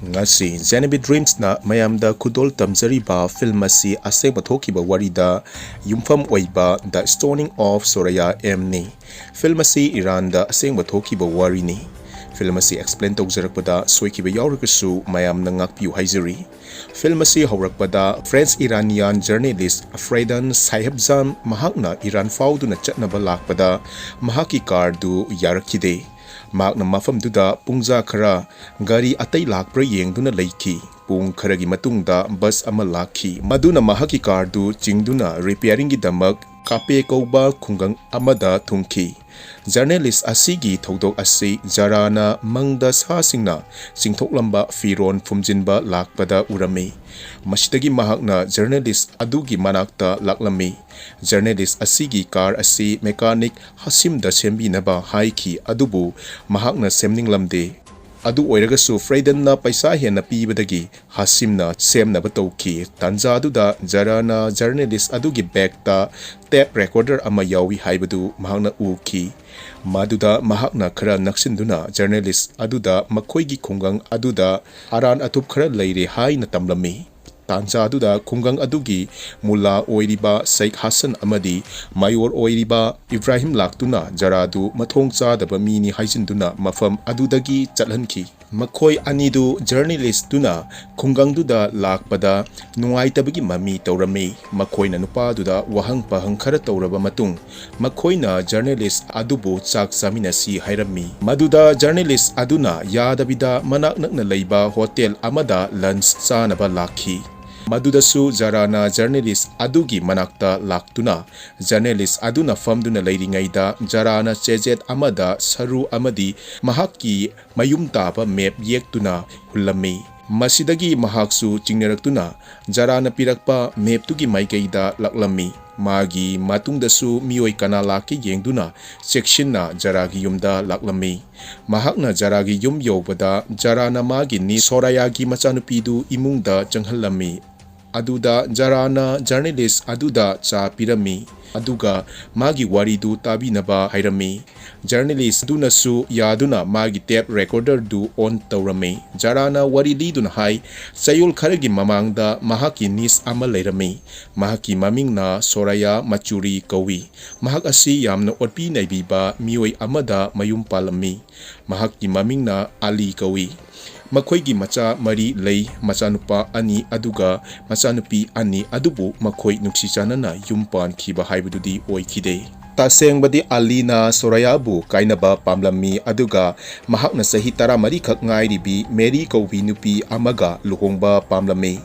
ngasi Genevieve Dreams na mayamda kudol tamjariba film asi asengba thokiba warida yumfam oiba The Stoning of Soraya M ni. Film asi Iran da asengba thokiba wari ni. Film asi explain tawjarakpada soikiba yaurakasu mayamna ngakpiu haizari. Film asi haurakpada French Iranian journalist Fredan Sahebzam mahakna Iran fauduna chatnaba lakpada mahaki car du yarakide. Makna mafam duda pungza khara gari atai lakpra yengduna leiki pung kharagi matungda bus ama lakhi maduna mahaki car du chingduna repairing gi damak kape kauba khungang amada thungki journalist asigi thodok asi jarana mangda sa singna singthoklamba firon fumjinba lakpada urami masitagi mahakna journalist adugi manakta laklami journalist asigi car asi mechanic hasim da sembinaba haiki adubu mahakna semninglamde adu oiragasu Fredan na paisa hena pibadagi hasimna semnaba tawki tanjaduda jarana journalist adugi backta tape recorder ama yawi haibadu mahakna uki maduda mahakna khara naksinduna journalist aduda makhoigi khungang aduda aran atup khara leire haina tamlami tanjaduda khungang adugi mulla oiriba Sheikh Hassan amadi mayor oiriba Ibrahim laktuna jaradu mathong chadaba mini haijinduna mafam adudagi chatlanki makhoi anidu journalist tuna khungangduda lakpada nungaitabagi mami tawrami makhoina nupaduda wahang pahang khara tawraba matung makhoina journalist adubu chak saminasi hairami maduda journalist aduna yadabida manak nakna leiba hotel amada lunch chanaba lakhi madudasu jarana journalist adugi manakta laktuna journalist aduna famduna leiringaida jarana chejet amada saru amadi mahakki mayumtaba map yektuna hullami masidagi mahaksu chingneraktuna jarana pirakpa maptugi maikeida laklami magi matungdasu mioi kana laki yengduna sectionna jaragi yumda laklami mahakna jaragi yum yobada jarana magi ni Sorayagi machanupidu imungda changhallami aduda jarana journalist aduda cha pirami aduga magi waridu tabinaba hairami journalist adunasu yaduna magi tape recorder du on tawrami jarana wari liduna hai sayul kharagi mamangda mahaki nis ama leirami mahaki mamingna Soraya Machuri kawi mahak asi yamna otpi naibiba mioi amada mayum palami mahaki mamingna Ali kawi makhoigi macha mari lei machanupa ani aduga machanupi ani adubu makhoi nuksichanana yumpan khiba haibududi oikide tasengbadi Alina Sorayabu kainaba pamlami aduga mahakna sahi 13 khak ngairibi Mary kaubi nupi amaga luhongba pamlami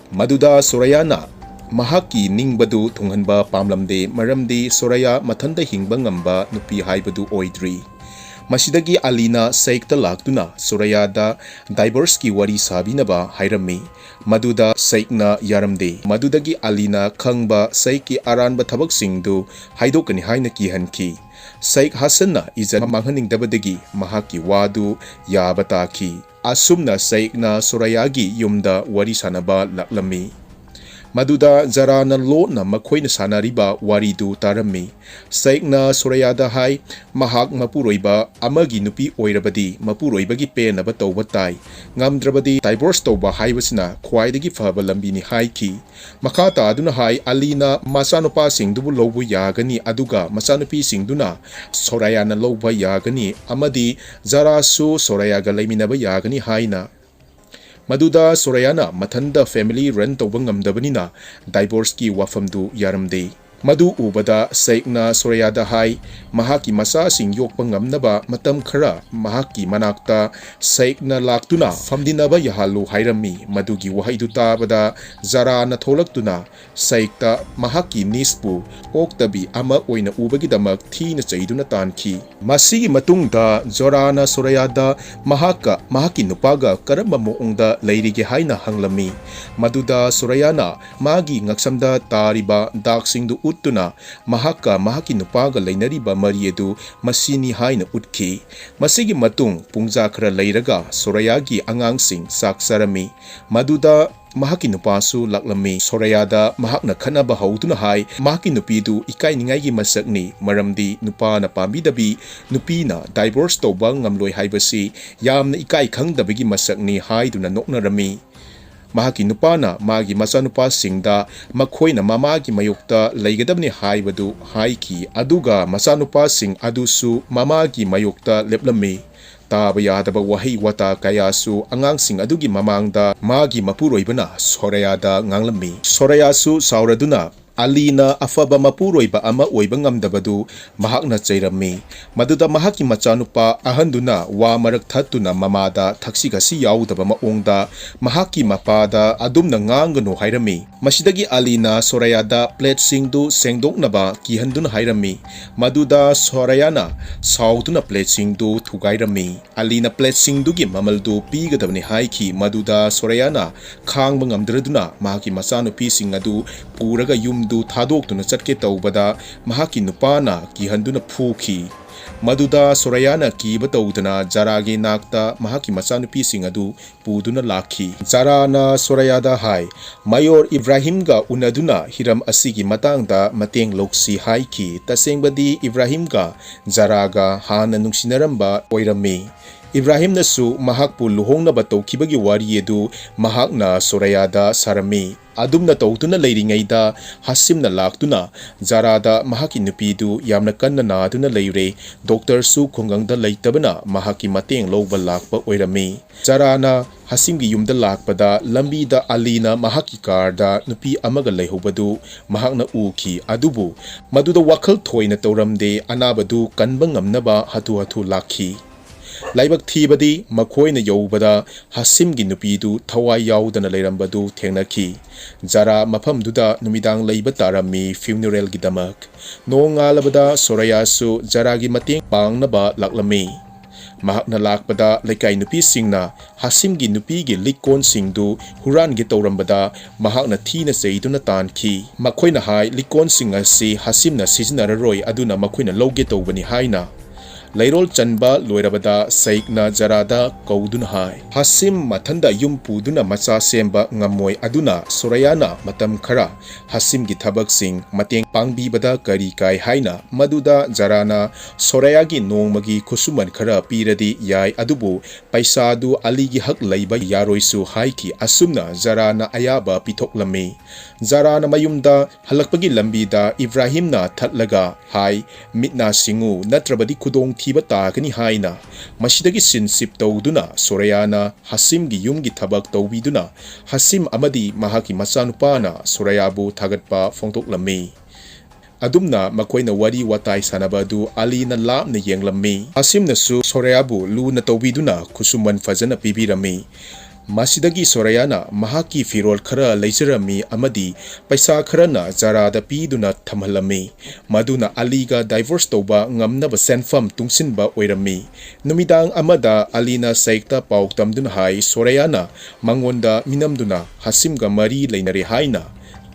maduda Sorayana mahaki ningbadu thunghanba pamlamde maramdi Soraya mathanda hingba ngamba nupi haibadu oidri masidagi Alina Sheikta laktuna Sorayada divorce ki wari sabinaba hairami maduda Sheikna yaramde madudagi Alina khangba Sheikki aranba thabak singdu haidokani haina kihanki Sheikh Hassanna izan manghaningdabadagi mahaki wadu yabataki asumna Sheikna Sorayagi yumda wari sanaba laklami maduda jarana lona makhoina sanariba waridu tarami Sheikna Sorayada hai mahak mapuroiba amagi nupi oirabadi mapuroibagi penaba tawba tai ngamdrabadi divorce tawba haibasina khwaidagi faba lambini haiki makata aduna hai Alina machanupa singdubu lobu yagani aduga machanupi singduna Sorayana loba yagani amadi jarasu Sorayaga leiminaba yagani haina maduda Sorayana mathanda family run tawba ngamdabanina divorce ki wafamdu yaramde madu ubada Sheikna Sorayada hai mahaki masa sing yokpa ngamnaba matam khara mahaki manakta Sheikna laktuna famdinaba yahalu hairami madugi wahaidu tabada jarana tholaktuna Sheikta mahaki nispu oktabi ama oina ubagi damak thina chaiduna tanki masigi matungda jarana Sorayada mahaki nupaga karamba moongda leirige haina hanglami maduda Sorayana magi ngaksamda tariba daksingdu utuna mahaki nupaga leinariba mariedu masini haina utki masigi matung pungja khara leiraga Sorayagi angangsing saksarami maduda mahaki nupasu laklami Sorayada mahakna khanaba hauduna hai mahaki nupidu ikainingai gi masakni maramdi nupa na pambidabi nupina divorce tawba ngamloi haibasi yamna ikai khangdabagi masakni haiduna noknarami mahaki nupana magi machanupa singda makhoina mamagi mayokta leigadabni haibadu haiki aduga machanupa sing adusu mamagi mayokta leplami taba yadaba wahi wata kayasu angangsing adugi mamangda magi mapuroibana Sorayada nganglami Sorayasu sauraduna Alina afaba mapuroiba ama oiba ngamdabadu mahakna chairami maduda mahaki machanupa ahanduna wa marak thattuna mamada thaksigasi yaudaba maongda mahaki mapada adumna ngangano hairami masidagi Alina Sorayada plate singdu sengdoknaba kihanduna hairami maduda Sorayana sauduna plate singdu thugairami Alina plate singdugi mamaldu pigadabni haiki maduda Sorayana khangba ngamdraduna mahaki machanupi singadu puraga du thadokuna chatke tawbada mahaki nupana kihanduna phuki maduda Sorayana kiba tawdana jarage nakta mahaki machanupi singadu puduna lakhi jarana Sorayada hai Mayor Ibrahimga unaduna hiram asigi matangda mateng loksi haiki tasengbadi Ibrahimga jaraga hana nungsinaramba oirami Ibrahim nasu mahakpu luhongnaba tawkhibagi wari edu mahakna Sorayada sarami adumna tawtuna leiringaida hasimna laktuna jarada mahaki nupidu yamna kanna naduna leire doctor su khongangda leitabana mahaki mateng lowba lakpa oirami jarana hasimgi yumda lakpada lambida Alina mahaki karda nupi amaga leihobadu mahakna uki adubu maduda wakhal thoina tawramde anabadu kanba ngamnaba hatu lakhi laibak thibadi makhoina yobada hasimgi nupidu thawai yaudana leirambadu thengnaki jara mafamduda numidang leiba tarami funeral gi damak nongalabada Sorayasu jaragi mateng pangnaba laklami mahakna lakpada lekai nupi singna hasimgi nupigi likon singdu huran gi tawrambada mahakna thina seiduna tanki makhoina hai likon singa si hasimna sizinararoi aduna makhoina loge tawbani haina Lairol chanba loirabada saikna jarada kauduna hai hasim mathanda yum puduna macha semba ngamoi aduna Sorayana matam khara hasim gi thabak sing mateng pangbi bada kari kai haina maduda jarana Sorayagi nongmagi khusuman khara piradi yai adubu paisa du aligi hak leiba yaroisu haiki asumna jarana ayaba pithoklami jarana mayumda halakpagi lambida Ibrahimna thatlaga hai mitna singu natrabadi khudong thiba takani haina masidagi sinsip tawduna Sorayana hasimgi yumgi thabak tawbiduna hasim amadi mahaki machanupana Sorayabu thagatpa phongtoklami adumna makoina wari watai sanabadu Alina lapna yenglammi hasimnasu Sorayabu luna tawbiduna khusuman fajana pibirami masidagi Sorayana mahaki firol khara leijarami amadi paisa kharana jarada piduna thamhalami maduna Aliga divorce tawba ngamnaba senfam tungsinba oirami numidang amada Alina saikta pauktamduna hai Sorayana mangonda minamduna hasimga mari leinare haina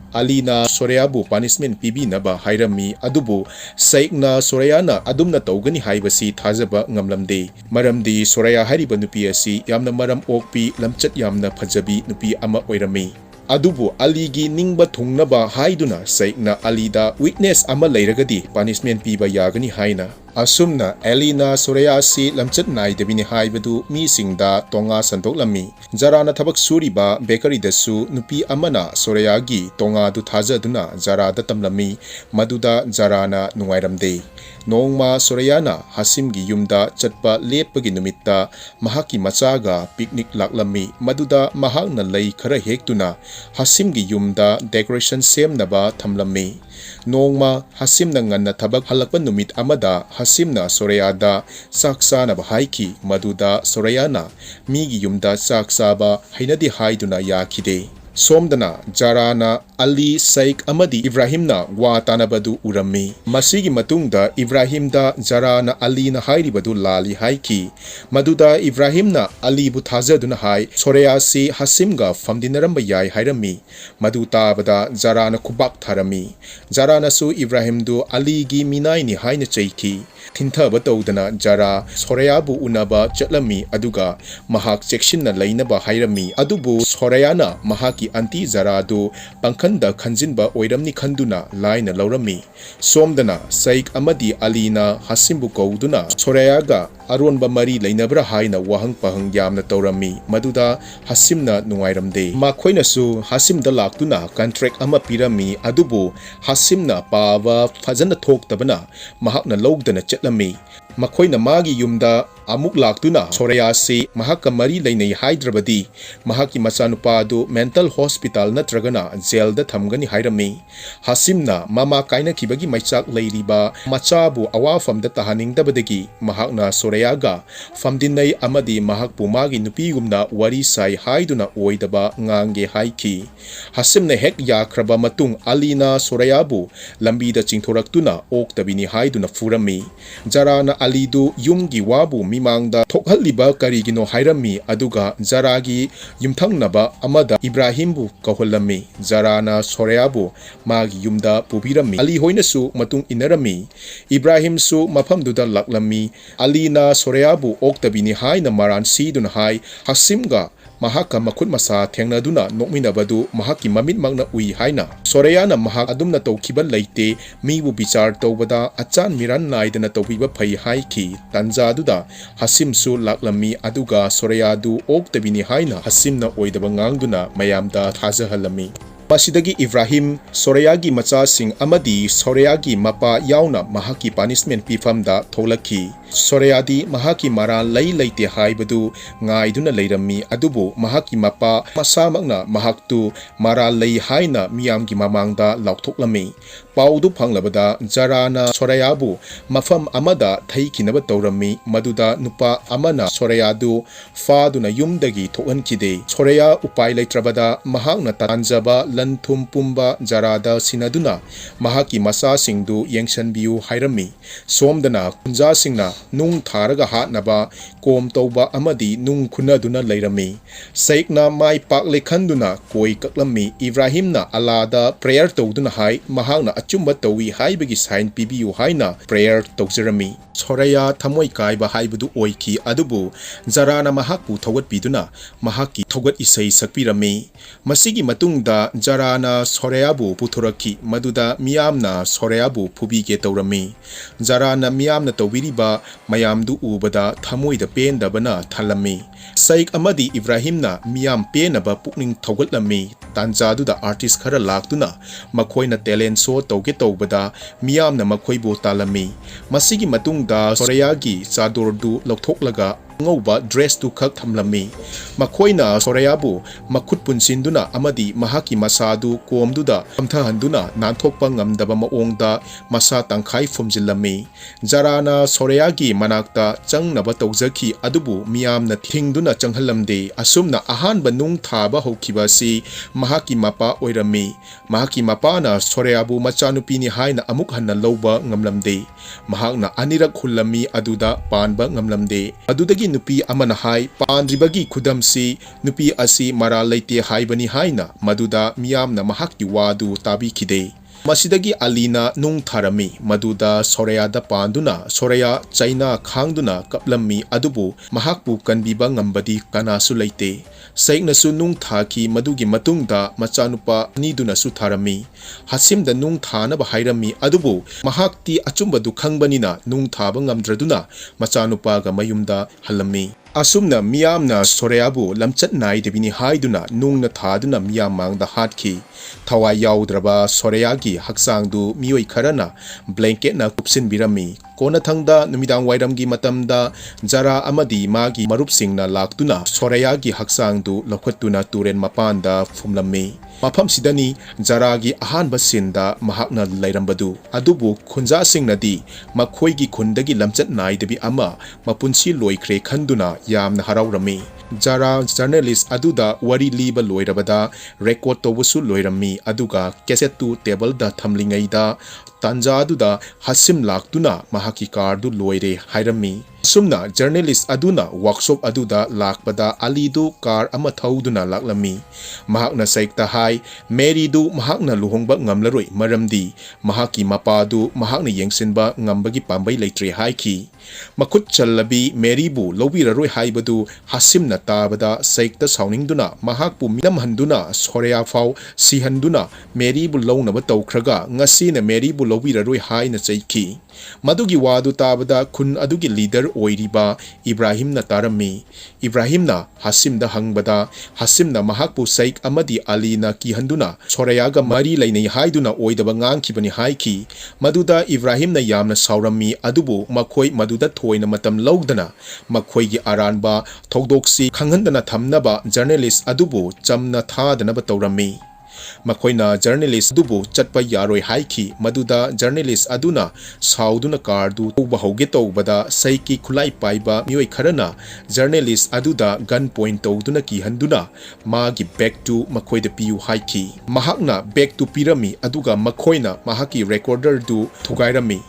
Alina Sorayabu punishment pibinaba hairami adubu saikna Sorayana adumna tawgani haibasi thajaba ngamlamde maramdi Soraya hariba nupi asi yamna maram okpi lamchat yamna phajabi nupi ama oirami adubu Aligi ningba thungnaba haiduna saikna Alida weakness ama leiragadi punishment piba yagani haina asumna Alina Sorayasi lamchat naidabini haibadu mi singda tonga santoklami jarana thabak suriba bakery dasu nupi amana Sorayagi tonga du thajaduna jarada tamlami maduda jarana nungairamde nongma Sorayana hasimgi yumda chatpa lepagi numitta mahaki machaga picnic laklami maduda mahakna lei khara hektuna hasimgi yumda decoration semnaba thamlami nongma hasimna nganna thabak halakpa numit amada hasimna Sorayada saksanaba haiki maduda Sorayana migi yumda saksaba hainadi haiduna yakhide somdana jarana Ali Saik amadi Ibrahimna wa tanabadu urami masigi matungda Ibrahimda jarana Alina hairibadu lali haiki maduda Ibrahimna Ali bu thajaduna hai Sorayasi hasimga famdinaramba yai hairami madu tabada jarana khubak tharami jarana su Ibrahimdu Aligi minaini haina chaiki ꯊꯤꯟꯊꯕ ꯇꯧꯗꯅ ꯖꯥꯔꯥ ꯁꯣꯔꯥꯌꯥꯕꯨ ꯎꯅꯕ ꯆꯠꯂꯝꯃꯤ ꯑꯗꯨꯒ ꯃꯍꯥꯛ ꯆꯦꯛꯁꯤꯟꯅ ꯂꯩꯅꯕ ꯍꯥꯏꯔꯝꯃꯤ ꯑꯗꯨꯕꯨ ꯁꯣꯔꯥꯌꯥꯅ ꯃꯍꯥꯛꯀꯤ ꯑꯟꯇꯤ ꯖꯥꯔꯥꯗꯨ ꯄꯥꯡꯈꯟꯗ ꯈꯟꯖꯤꯟꯕ ꯑꯣꯏꯔꯝꯅꯤ ꯈꯟꯗꯨꯅ ꯂꯥꯏꯅ ꯂꯧꯔꯝꯃꯤ ꯁꯣꯝꯗꯅ ꯁꯩꯛ ꯑꯃꯗꯤ ꯑꯂꯤꯅ ꯍꯥꯁꯤꯝꯕꯨ ꯀꯧꯗꯨꯅ ꯁꯣꯔꯥꯌꯥꯒ ꯑꯔꯣꯟꯕ ꯃꯔꯤ ꯂꯩꯅꯕ꯭ꯔꯥ ꯍꯥꯏꯅ ꯋꯥꯍꯪ ꯄꯥꯍꯪ ꯌꯥꯝꯅ ꯇꯧꯔꯝꯃꯤ ꯃꯗꯨꯗ ꯍꯥꯁꯤꯝꯅ ꯅꯨꯡꯉꯥꯏꯔꯝꯗꯦ ꯃꯈꯣꯏꯅꯁꯨ ꯍꯥꯁꯤꯝꯗ ꯂꯥꯛꯇꯨꯅ ꯀꯟꯇ꯭ꯔꯦꯛ ꯑꯃ ꯄꯤꯔꯝꯃꯤ ꯑꯗꯨꯕꯨ ꯍꯥꯁꯤꯝꯅ ꯄꯥꯕ ꯐꯖꯅ ꯊꯣꯛꯇꯕꯅ ꯃꯍꯥꯛꯅ ꯂꯧꯗꯅ ꯆꯠꯂꯝꯃꯤ ꯃꯈꯣꯏꯅ ꯃꯥꯒꯤ ꯌꯨꯝꯗ ꯑꯃꯨꯛ ꯂꯥꯛꯇꯨꯅ ꯁꯣꯔꯥꯌꯥꯁꯤ ꯃꯍꯥꯛꯀ ꯃꯔꯤ ꯂꯩꯅꯩ ꯍꯥꯏꯗ꯭ꯔꯕꯗꯤ ꯃꯍꯥꯛꯀꯤ ꯃꯆꯥꯅꯨꯄꯥ ꯑꯗꯨ ꯃꯦꯟꯇꯦꯜ ꯍꯣꯁꯄꯤꯇꯥꯜ ꯅꯠꯇ꯭ꯔꯒꯅ ꯖꯦꯜꯗ ꯊꯝꯒꯅꯤ ꯍꯥꯏꯔꯝꯃꯤ ꯍꯥꯁꯤꯝꯅ ꯃꯃꯥ ꯀꯥꯏꯅꯈꯤꯕꯒꯤ ꯃꯩꯆꯥꯛ ꯂꯩꯔꯤꯕ ꯃꯆꯥꯕꯨ ꯑꯋꯥꯐꯝꯗ ꯇꯥꯍꯟꯅꯤꯡꯗꯕꯗꯒꯤ ꯃꯍꯥꯛꯅ ꯁꯣꯔꯥꯌꯥꯒ ꯐꯝꯗꯤꯟꯅꯩ ꯑꯃꯗꯤ ꯃꯍꯥꯛꯄꯨ ꯃꯥꯒꯤ ꯅꯨꯄꯤꯒꯨꯝꯅ ꯋꯥꯔꯤ ꯁꯥꯏ ꯍꯥꯏꯗꯨꯅ ꯑꯣꯏꯗꯕ ꯉꯥꯡꯒꯦ ꯍꯥꯏꯈꯤ ꯍꯥꯁꯤꯝꯅ ꯍꯦꯛ ꯌꯥꯈ꯭ꯔꯕ ꯃꯇꯨꯡ ꯑꯂꯤꯅ ꯁꯣꯔꯥꯌꯥꯕꯨ ꯂꯝꯕꯤꯗ ꯆꯤꯡꯊꯣꯔꯛꯇꯨꯅ ꯑꯣꯛꯇꯕꯤꯅꯤ ꯍꯥꯏꯗꯨꯅ ꯐꯨꯔꯝꯃꯤ ꯖꯥꯔꯥꯅ ꯑꯂꯤꯗꯨ ꯌꯨꯝꯒꯤ ꯋꯥꯕꯨ ꯃꯤꯃꯥꯡꯗ ꯊꯣꯛꯍꯜꯂꯤꯕ ꯀꯔꯤꯒꯤꯅꯣ ꯍꯥꯏꯔꯝꯃꯤ ꯑꯗꯨꯒ ꯖꯥꯔꯥꯒꯤ ꯌꯨꯝꯊꯪꯅꯕ ꯑꯃꯗ ꯏꯕ꯭ꯔꯥꯍꯤꯝꯕꯨ ꯀꯧꯍꯜꯂꯝꯃꯤ ꯖꯥꯔꯥꯅ ꯁꯣꯔꯥꯌꯥꯕꯨ ꯃꯥꯒꯤ ꯌꯨꯝꯗ ꯄꯨꯕꯤꯔꯝꯃꯤ ꯑꯂꯤ ꯍꯣꯏꯅꯁꯨ ꯃꯇꯨꯡ ꯏꯟꯅꯔꯝꯃꯤ ꯏꯕ꯭ꯔꯥꯍꯤꯝꯁꯨ ꯃꯐꯝꯗꯨꯗ ꯂꯥꯛꯂꯝꯃꯤ ꯑꯂꯤꯅ ꯁꯣꯔꯥꯌꯥꯕꯨ ꯑꯣꯛꯇꯕꯤꯅꯤ ꯍꯥꯏꯅ ꯃꯔꯥꯟ ꯁꯤꯗꯨꯅ ꯍꯥꯏ ꯍꯥꯁꯤꯝꯒ ꯃꯍꯥꯛꯀ ꯃꯈꯨꯠ ꯃꯁꯥ ꯊꯦꯡꯅꯗꯨꯅ ꯅꯣꯛꯃꯤꯟꯅꯕꯗꯨ ꯃꯍꯥꯛꯀꯤ ꯃꯃꯤꯠꯃꯛꯅ ꯎꯏ ꯍꯥꯏꯅ ꯁꯣꯔꯥꯌꯥꯅ ꯃꯍꯥꯛ ꯑꯗꯨꯝꯅ ꯇꯧꯈꯤꯕ ꯂꯩꯇꯦ ꯃꯤꯕꯨ ꯕꯤꯆꯥꯔ ꯇꯧꯕꯗ ꯑꯆꯥꯟ ꯃꯤꯔꯥꯟ ꯅꯥꯏꯗꯅ ꯇꯧꯕꯤꯕ ꯐꯩ ꯍꯥꯏꯈꯤ ꯇꯟꯖꯥꯗꯨꯗ ꯍꯥꯁꯤꯝꯁꯨ ꯂꯥꯛꯂꯝꯃꯤ ꯑꯗꯨꯒ ꯁꯣꯔꯥꯌꯥꯗꯨ ꯑꯣꯛꯇꯕꯤꯅꯤ ꯍꯥꯏꯅ ꯍꯥꯁꯤꯝꯅ ꯑꯣꯏꯗꯕ ꯉꯥꯡꯗꯨꯅ ꯃꯌꯥꯝꯗ ꯊꯥꯖꯍꯜꯂꯝꯃꯤ ꯃꯁꯤꯗꯒꯤ ꯏꯕ꯭ꯔꯥꯍꯤꯝ ꯁꯣꯔꯥꯌꯥꯒꯤ ꯃꯆꯥꯁꯤꯡ ꯑꯃꯗꯤ ꯁꯣꯔꯥꯌꯥꯒꯤ ꯃꯄꯥ ꯌꯥꯎꯅ ꯃꯍꯥꯛꯀꯤ ꯄꯥꯅꯤꯁꯃꯦꯟ ꯄꯤꯐꯝꯗ ꯊꯣꯛꯂꯛꯈꯤ ꯁꯣꯔꯥꯌꯥꯗꯤ ꯃꯍꯥꯛꯀꯤ ꯃꯔꯥꯜ ꯂꯩꯇꯦ ꯍꯥꯏꯕꯗꯨ ꯉꯥꯏꯗꯨꯅ ꯂꯩꯔꯝꯃꯤ ꯑꯗꯨꯕꯨ ꯃꯍꯥꯛꯀꯤ ꯃꯄꯥ ꯃꯁꯥꯃꯛꯅ ꯃꯍꯥꯛꯇꯨ ꯃꯔꯥꯜ ꯂꯩ ꯍꯥꯏꯅ ꯃꯤꯌꯥꯝꯒꯤ ꯃꯃꯥꯡꯗ ꯂꯥꯎꯊꯣꯛꯂꯝꯃꯤ ꯄꯥꯎꯗꯨ ꯐꯪꯂꯕꯗ ꯖꯥꯔꯥꯅ ꯁꯣꯔꯥꯌꯥꯕꯨ ꯃꯐꯝ ꯑꯃꯗ ꯊꯩꯈꯤꯅꯕ ꯇꯧꯔꯝꯃꯤ ꯃꯗꯨꯗ ꯅꯨꯄꯥ ꯑꯃꯅ ꯁꯣꯔꯥꯌꯥꯗꯨ ꯐꯥꯗꯨꯅ ꯌꯨꯝꯗꯒꯤ ꯊꯣꯛꯍꯟꯈꯤꯗꯦ ꯁꯣꯔꯥꯌꯥ ꯎꯄꯥꯏ ꯂꯩꯇ꯭ꯔꯕꯗ ꯃꯍꯥꯛꯅ ꯇꯥꯟꯖꯕ ꯂꯟ ꯊꯨꯝ ꯄꯨꯝꯕ ꯖꯥꯔꯥꯗ ꯁꯤꯟꯅꯗꯨꯅ ꯃꯍꯥꯛꯀꯤ ꯃꯆꯥꯁꯤꯡꯗꯨ ꯌꯦꯡꯁꯟꯕꯤꯌꯨ ꯍꯥꯏꯔꯝꯃꯤ ꯁꯣꯝꯗꯅ ꯈꯨꯟꯖꯥꯁꯤꯡꯅ ꯅꯨꯡ ꯊꯥꯔꯒ ꯍꯥꯠꯅꯕ ꯀꯣꯝ ꯇꯧꯕ ꯑꯃꯗꯤ ꯅꯨꯡ ꯈꯨꯟꯅꯗꯨꯅ ꯂꯩꯔꯝꯃꯤ ꯁꯩꯛꯅ ꯃꯥꯏ ꯄꯥꯛꯂꯦ ꯈꯟꯗꯨꯅ ꯀꯣꯏ ꯀꯛꯂꯝꯃꯤ ꯏꯕ꯭ꯔꯥꯍꯤꯝꯅ ꯑꯜꯂꯥꯗ ꯄ꯭ꯔꯦꯌꯔ ꯇꯧꯗꯨꯅ ꯍꯥꯏ ꯃꯍꯥꯛꯅ ꯑꯆꯨꯝꯕ ꯇꯧꯏ ꯍꯥꯏꯕꯒꯤ ꯁꯥꯏꯟ ꯄꯤꯕꯤꯌꯨ ꯍꯥꯏꯅ ꯄ꯭ꯔꯦꯌꯔ ꯇꯧꯖꯔꯝꯃꯤ ꯁꯣꯔꯥꯌꯥ ꯊꯃꯣꯏ ꯀꯥꯏꯕ ꯍꯥꯏꯕꯗꯨ ꯑꯣꯏꯈꯤ ꯑꯗꯨꯕꯨ ꯖꯥꯔꯥꯅ ꯃꯍꯥꯛꯄꯨ ꯊꯧꯒꯠꯄꯤꯗꯨꯅ ꯃꯍꯥꯛꯀꯤ ꯊꯧꯒꯠ ꯏꯁꯩ ꯁꯛꯄꯤꯔꯝꯃꯤ ꯃꯁꯤꯒꯤ ꯃꯇꯨꯡꯗ ꯖꯥꯔꯥꯅ ꯁꯣꯔꯥꯌꯥꯕꯨ ꯄꯨꯊꯣꯔꯛꯈꯤ ꯃꯗꯨꯗ ꯃꯤꯌꯥꯝꯅ ꯁꯣꯔꯥꯌꯥꯕꯨ ꯐꯨꯕꯤꯒꯦ ꯇꯧꯔꯝꯃꯤ ꯖꯥꯔꯥꯅ ꯃꯤꯌꯥꯝꯅ ꯇꯧꯕꯤꯔꯤꯕ ꯃꯌꯥꯝꯗꯨ ꯎꯕꯗ ꯊꯃꯣꯏꯗ ꯄꯦꯟꯗꯕꯅ ꯊꯜꯂꯝꯃꯤ ꯁꯩꯛ ꯑꯃꯗꯤ ꯏꯕ꯭ꯔꯥꯍꯤꯝꯅ ꯃꯤꯌꯥꯝ ꯄꯦꯟꯅꯕ ꯄꯨꯛꯅꯤꯡ ꯊꯧꯒꯠꯂꯝꯃꯤ ꯇꯥꯟꯖꯥꯗꯨꯗ ꯑꯥꯔꯇꯤꯁ ꯈꯔ ꯂꯥꯛꯇꯨꯅ ꯃꯈꯣꯏꯅ ꯇꯦꯂꯦꯟ ꯁꯣ ꯇꯧꯒꯦ ꯇꯧꯕꯗ ꯃꯤꯌꯥꯝꯅ ꯃꯈꯣꯏꯕꯨ ꯇꯥꯜꯂꯝꯃꯤ ꯃꯁꯤꯒꯤ ꯃꯇꯨꯡꯗ ꯁꯣꯔꯥꯌꯥꯒꯤ ꯆꯥꯗꯣꯔꯗꯨ ꯂꯧꯊꯣꯛꯂꯒ ꯑꯉꯧꯕ ꯗ꯭ꯔꯦꯁꯇꯨ ꯈꯛ ꯊꯝꯂꯝꯃꯤ ꯃꯈꯣꯏꯅ ꯁꯣꯔꯥꯌꯥꯕꯨ ꯃꯈꯨꯠ ꯄꯨꯟꯁꯤꯟꯗꯨꯅ ꯑꯃꯗꯤ ꯃꯍꯥꯛꯀꯤ ꯃꯁꯥꯗꯨ ꯀꯣꯝꯗꯨꯗ ꯐꯝꯊꯍꯟꯗꯨꯅ ꯅꯥꯟꯊꯣꯛꯄ ꯉꯝꯗꯕ ꯃꯑꯣꯡꯗ ꯃꯁꯥ ꯇꯪꯈꯥꯏ ꯐꯨꯝꯖꯤꯜꯂꯝꯃꯤ ꯖꯥꯔꯥꯅ ꯁꯣꯔꯥꯌꯥꯒꯤ ꯃꯅꯥꯛꯇ ꯆꯪꯅꯕ ꯇꯧꯖꯈꯤ ꯑꯗꯨꯕꯨ ꯃꯤꯌꯥꯝꯅ ꯊꯤꯡꯗꯨꯅ ꯆꯪꯍꯜꯂꯝꯗꯦ ꯑꯁꯨꯝꯅ ꯑꯍꯥꯟꯕ ꯅꯨꯡ ꯊꯥꯕ ꯍꯧꯈꯤꯕ ꯑꯁꯤ ꯃꯍꯥꯛꯀꯤ ꯃꯄꯥ ꯑꯣꯏꯔꯝꯃꯤ ꯃꯍꯥꯛꯀꯤ ꯃꯄꯥꯅ ꯁꯣꯔꯥꯌꯥꯕꯨ ꯃꯆꯥꯅꯨꯄꯤꯅꯤ ꯍꯥꯏꯅ ꯑꯃꯨꯛ ꯍꯟꯅ ꯂꯧꯕ ꯉꯝꯂꯝꯗꯦ ꯃꯍꯥꯛꯅ ꯑꯅꯤꯔꯛ ꯍꯨꯜꯂꯝꯃꯤ ꯑꯗꯨꯗ ꯄꯥꯟꯕ ꯉꯝꯂꯝꯗꯦ ꯑꯗꯨꯗꯒꯤ ꯅꯨꯄꯤ ꯑꯃꯅ ꯍꯥꯏ ꯄꯥꯟꯗ꯭ꯔꯤꯕꯒꯤ ꯈꯨꯗꯝꯁꯤ ꯅꯨꯄꯤ ꯑꯁꯤ ꯃꯔꯥꯜ ꯂꯩꯇꯦ ꯍꯥꯏꯕꯅꯤ ꯍꯥꯏꯅ ꯃꯗꯨꯗ ꯃꯤꯌꯥꯝꯅ ꯃꯍꯥꯛꯀꯤ ꯋꯥꯗꯨ ꯇꯥꯕꯤꯈꯤꯗꯦ ꯃꯁꯤꯗꯒꯤ ꯑꯂꯤꯅ ꯅꯨꯡ ꯊꯥꯔꯝꯃꯤ ꯃꯗꯨꯗ ꯁꯣꯔꯥꯌꯥꯗ ꯄꯥꯟꯗꯨꯅ ꯁꯣꯔꯥꯌꯥ ꯆꯩꯅꯥ ꯈꯥꯡꯗꯨꯅ ꯀꯞꯂꯝꯃꯤ ꯑꯗꯨꯕꯨ ꯃꯍꯥꯛꯄꯨ ꯀꯟꯕꯤꯕ ꯉꯝꯕꯗꯤ ꯀꯅꯥꯁꯨ ꯂꯩꯇꯦ ꯁꯩꯛꯅꯁꯨ ꯅꯨꯡ ꯊꯥꯈꯤ ꯃꯗꯨꯒꯤ ꯃꯇꯨꯡꯗ ꯃꯆꯥꯅꯨꯄꯥ ꯑꯅꯤꯗꯨꯅꯁꯨ ꯊꯥꯔꯝꯃꯤ ꯍꯥꯁꯤꯝꯗ ꯅꯨꯡ ꯊꯥꯅꯕ ꯍꯥꯏꯔꯝꯃꯤ ꯑꯗꯨꯕꯨ ꯃꯍꯥꯛꯇꯤ ꯑꯆꯨꯝꯕꯗꯨ ꯈꯪꯕꯅꯤನ ꯅꯨꯡ ꯊꯥꯕ ꯉꯝꯗ꯭ꯔꯗꯨꯅ ꯃꯆꯥꯅꯨꯄꯥꯒ ꯃꯌꯨꯝꯗ ꯍꯜꯂꯝꯃꯤ ꯑꯁꯨꯝꯅ ꯃꯤꯌꯥꯝꯅ ꯁꯣꯔꯥꯌꯥꯕꯨ ꯂꯝꯆꯠ ꯅꯥꯏꯗꯕꯤꯅꯤ ꯍꯥꯏꯗꯨꯅ ꯅꯨꯡꯅ ꯊꯥꯗꯨꯅ ꯃꯤꯌꯥꯝ ꯃꯥꯡꯗ ꯍꯥꯠꯈꯤ ꯊꯋꯥꯏ ꯌꯥꯎꯗ꯭ꯔꯕ ꯁꯣꯔꯥꯌꯥꯒꯤ ꯍꯛꯆꯥꯡꯗꯨ ꯃꯤꯑꯣꯏ ꯈꯔꯅ ꯕ꯭ꯂꯦꯡꯀꯦꯠꯅ ꯀꯨꯞꯁꯤꯟꯕꯤꯔꯝꯃꯤ ꯀꯣꯟꯅꯊꯪꯗ ꯅꯨꯃꯤꯗꯥꯡꯋꯥꯏꯔꯝꯒꯤ ꯃꯇꯝꯗ ꯖꯥꯔꯥ ꯑꯃꯗꯤ ꯃꯥꯒꯤ ꯃꯔꯨꯞꯁꯤꯡꯅ ꯂꯥꯛꯇꯨꯅ ꯁꯣꯔꯥꯌꯥꯒꯤ ꯍꯛꯆꯥꯡꯗꯨ ꯂꯧꯈꯠꯇꯨꯅ ꯇꯨꯔꯦꯟ ꯃꯄꯥꯟꯗ ꯐꯨꯝꯂꯝꯃꯤ ꯃꯐꯝꯁꯤꯗꯅꯤ ꯖꯥꯔꯥꯒꯤ ꯑꯍꯥꯟꯕ ꯁꯤꯟꯗ ꯃꯍꯥꯛꯅ ꯂꯩꯔꯝꯕꯗꯨ ꯑꯗꯨꯕꯨ ꯈꯨꯟꯖꯥꯁꯤꯡꯅꯗꯤ ꯃꯈꯣꯏꯒꯤ ꯈꯨꯟꯗꯒꯤ ꯂꯝꯆꯠ ꯅꯥꯏꯗꯕꯤ ꯑꯃ ꯃꯄꯨꯟꯁꯤ ꯂꯣꯏꯈ꯭ꯔꯦ ꯈꯟꯗꯨꯅ ꯌꯥꯝꯅ ꯍꯔꯥꯎꯔꯝꯃꯤ ꯖꯥꯔꯥ ꯖꯔꯅꯦꯂꯤꯁ ꯑꯗꯨꯗ ꯋꯥꯔꯤ ꯂꯤꯕ ꯂꯣꯏꯔꯕꯗ ꯔꯦꯀꯣꯔꯗ ꯇꯧꯕꯁꯨ ꯂꯣꯏꯔꯝꯃꯤ ꯑꯗꯨꯒ ꯀꯦꯁꯦꯠꯇꯨ ꯇꯦꯕꯜꯗ ꯊꯝꯂꯤꯉꯩꯗ ꯇꯥꯟꯖꯥꯗꯨꯗ ꯍꯥꯁꯤꯝ ꯂꯥꯛꯇꯨꯅ ꯃꯍꯥꯛꯀꯤ ꯀꯥꯔꯗꯨ ꯂꯣꯏꯔꯦ ꯍꯥꯏꯔꯝꯃꯤ Sumna journalist aduna workshop aduda lakpada alidu car ama thauduna laklami. Mahakna saikta hai Mary du mahakna luhongba ngamlaroi maramdi mahaki mapadu mahakna yengsinba ngambagi pambai leitre haiki. Makut challabi Mary bu lobiraroi haibadu hasimna tabada saikta sauningduna mahakpu minamhanduna Soraya fau sihanduna Mary bu lawnaba tawkhraga ngasina Mary bu lobiraroi haina chaiki. Madugi wadu tabada kun adugi leader oiriba Ibrahimna tarami. Ibrahimna Hasimda hangbada Hasimna mahakpu saik amadi alina kihanduna Sorayaga mari lainai haiduna oidaba ngangkibani haiki. Maduda Ibrahimna yamna saurami adubu makhoi maduda thoina matam lawdana makhoigi aranba thogdoksi khanghandana thamnaba journalist adubu chamna thadanaba tawrami. Makoina journalist adubu chatpa yaroi haiki maduda journalist aduna sauduna kardu tauba hoge taubada saiki khulai paiba mioi kharana journalist aduda gun point tauduna ki handuna magi back to makoida piu haiki. Mahakna back to pirami aduga makoina mahaki recorder du thugairami.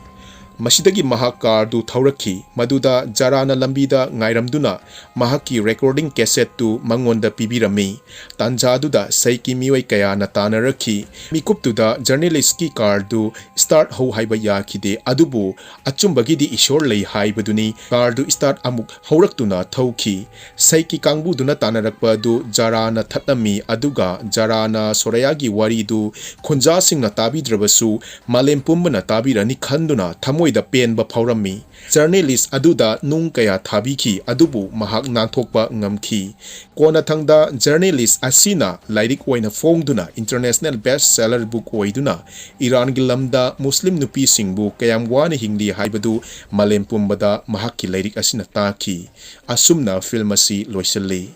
Masidagi mahak car du thaurakhi maduda jarana lambida ngairamduna mahaki recording cassette tu mangonda pibirami. Tanjaduda saiki mioi kaya na tanarakhi mikuptuda journalist ki car du start ho haiba yakhide adubu achumbagidi ishor lei haibaduni car du start amuk horaktuna thauki. Saiki kangbu duna tanarakpa du jarana thatnami aduga jarana Sorayagi wari du khunja singna tabidrabasu malem pumbana tabirani khanduna thamoi da penba phaurammi. Journalist aduda nung kaya thabiki adubu mahak nanthokpa ngamki. Kona thangda journalist asina lairik oina fongduna international bestseller book oiduna Iran gi lamda Muslim nupi singbu kayam wana hingli haibadu malem pumbada mahakki lairik asina taki. Asumna film asi loisalli.